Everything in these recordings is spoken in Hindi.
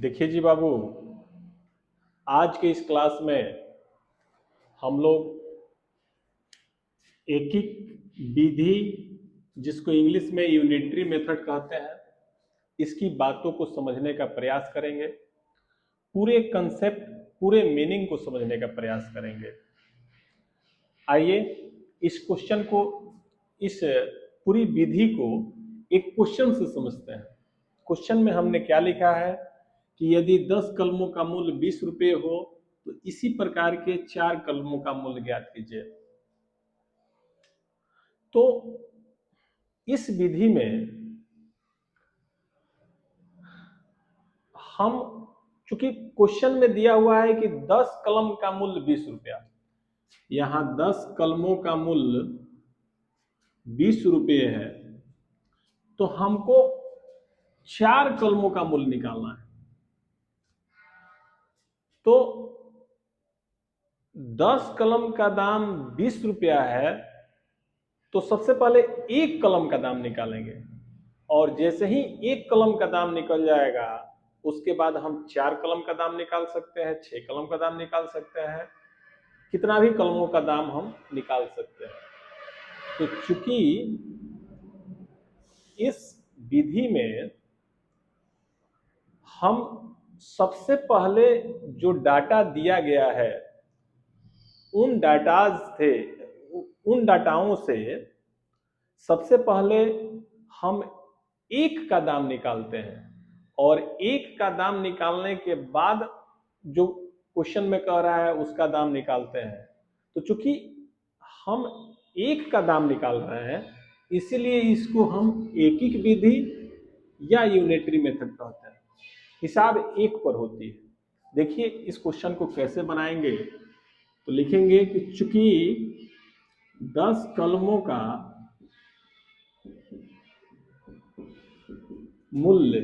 देखिए जी बाबू, आज के इस क्लास में हम लोग एकीक विधि, जिसको इंग्लिश में यूनिटरी मेथड कहते हैं, इसकी बातों को समझने का प्रयास करेंगे। पूरे कंसेप्ट, पूरे मीनिंग को समझने का प्रयास करेंगे। आइए इस क्वेश्चन को, इस पूरी विधि को एक क्वेश्चन से समझते हैं। क्वेश्चन में हमने क्या लिखा है कि यदि 10 कलमों का मूल्य 20 रुपये हो तो इसी प्रकार के 4 कलमों का मूल्य ज्ञात कीजिए। तो इस विधि में हम, चूंकि क्वेश्चन में दिया हुआ है कि 10 कलम का मूल्य 20 रुपया, यहां 10 कलमों का मूल्य 20 रुपये है, तो हमको 4 कलमों का मूल्य निकालना है। तो 10 कलम का दाम 20 रुपया है, तो सबसे पहले एक कलम का दाम निकालेंगे, और जैसे ही एक कलम का दाम निकल जाएगा उसके बाद हम 4 कलम का दाम निकाल सकते हैं, 6 कलम का दाम निकाल सकते हैं, कितना भी कलमों का दाम हम निकाल सकते हैं। तो चूंकि इस विधि में हम सबसे पहले जो डाटा दिया गया है उन डाटाओं से सबसे पहले हम एक का दाम निकालते हैं, और एक का दाम निकालने के बाद जो क्वेश्चन में कह रहा है उसका दाम निकालते हैं। तो चूंकि हम एक का दाम निकाल रहे हैं, इसीलिए इसको हम एकीक विधि या यूनिटरी मेथड कहते हैं। हिसाब एक पर होती है। देखिए इस क्वेश्चन को कैसे बनाएंगे। तो लिखेंगे कि चूंकि 10 कलमों का मूल्य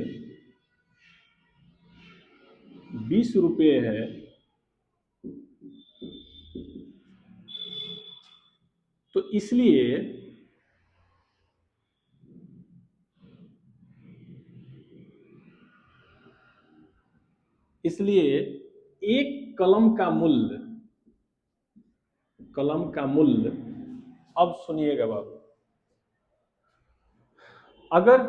20 रुपये है, तो इसलिए एक कलम का मूल्य, अब सुनिएगा बाबू, अगर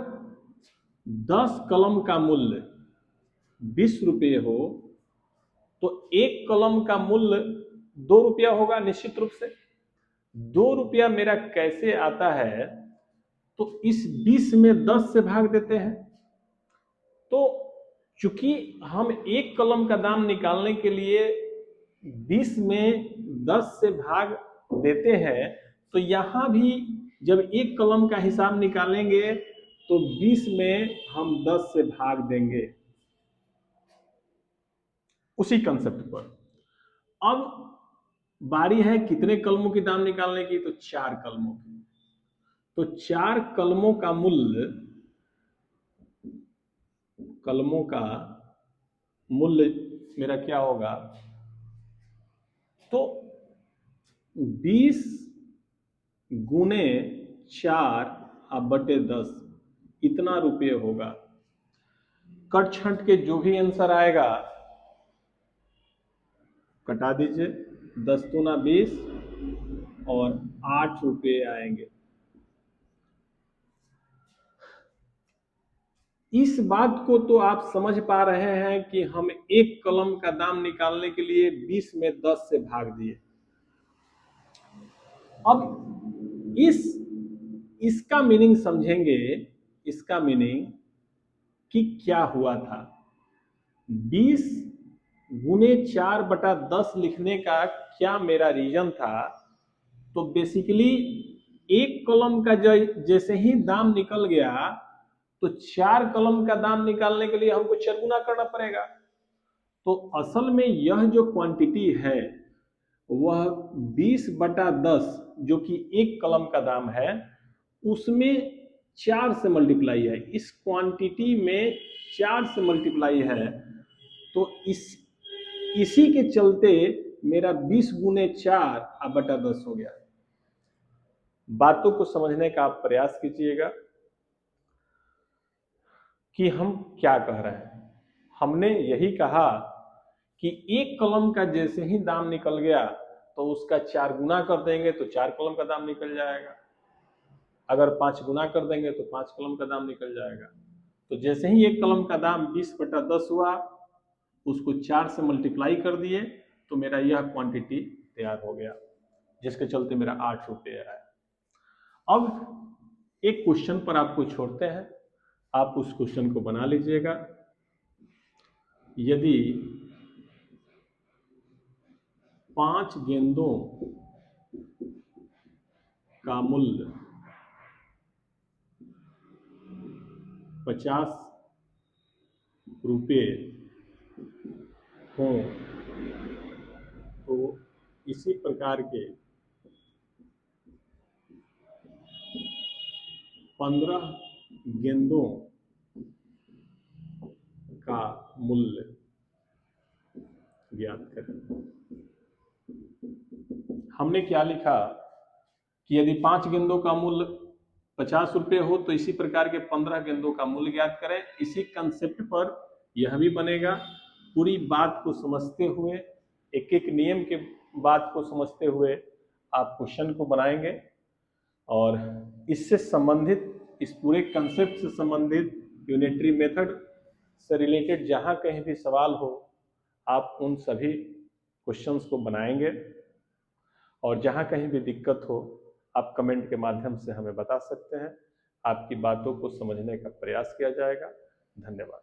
10 कलम का मूल्य 20 रुपये हो तो एक कलम का मूल्य 2 रुपया होगा निश्चित रूप से। 2 रुपया मेरा कैसे आता है, तो इस 20 में 10 से भाग देते हैं। तो चूंकि हम एक कलम का दाम निकालने के लिए 20 में 10 से भाग देते हैं, तो यहां भी जब एक कलम का हिसाब निकालेंगे तो 20 में हम 10 से भाग देंगे, उसी कंसेप्ट पर। अब बारी है कितने कलमों की दाम निकालने की, तो 4 कलमों की। तो 4 कलमों का मूल्य मेरा क्या होगा, तो 20 गुने 4 बटे 10 इतना रुपये होगा। कट छंट के जो भी आंसर आएगा कटा दीजिए। 10 दूना 20 और 8 रुपये आएंगे। इस बात को तो आप समझ पा रहे हैं कि हम एक कलम का दाम निकालने के लिए 20 में 10 से भाग दिए। अब इसका मीनिंग समझेंगे। इसका मीनिंग कि क्या हुआ था। 20 गुने 4 बटा 10 लिखने का क्या मेरा रीजन था, तो बेसिकली एक कलम का जैसे ही दाम निकल गया तो 4 कलम का दाम निकालने के लिए हमको 4 गुना करना पड़ेगा। तो असल में यह जो क्वांटिटी है वह 20 बटा 10 जो कि एक कलम का दाम है, उसमें 4 से मल्टीप्लाई है। इस क्वांटिटी में 4 से मल्टीप्लाई है, तो इसी के चलते मेरा 20 गुने 4 बटा 10 हो गया। बातों को समझने का आप प्रयास कीजिएगा कि हम क्या कह रहे हैं। हमने यही कहा कि एक कलम का जैसे ही दाम निकल गया तो उसका 4 गुना कर देंगे तो 4 कलम का दाम निकल जाएगा, अगर 5 गुना कर देंगे तो 5 कलम का दाम निकल जाएगा। तो जैसे ही एक कलम का दाम 20/10 हुआ, उसको 4 से मल्टीप्लाई कर दिए तो मेरा यह क्वांटिटी तैयार हो गया, जिसके चलते मेरा 8 रुपये आया। अब एक क्वेश्चन पर आपको छोड़ते हैं, आप उस क्वेश्चन को बना लीजिएगा। यदि 5 गेंदों का मूल्य 50 रुपये हो तो इसी प्रकार के 15 गेंदों का मूल्य ज्ञात करें। हमने क्या लिखा कि यदि 5 गेंदों का मूल्य 50 रुपये हो तो इसी प्रकार के 15 गेंदों का मूल्य ज्ञात करें। इसी कंसेप्ट पर यह भी बनेगा। पूरी बात को समझते हुए, एक एक नियम के बात को समझते हुए आप क्वेश्चन को बनाएंगे और इससे संबंधित, इस पूरे कंसेप्ट से संबंधित यूनिटरी मेथड से रिलेटेड जहाँ कहीं भी सवाल हो, आप उन सभी क्वेश्चंस को बनाएंगे और जहाँ कहीं भी दिक्कत हो आप कमेंट के माध्यम से हमें बता सकते हैं। आपकी बातों को समझने का प्रयास किया जाएगा। धन्यवाद।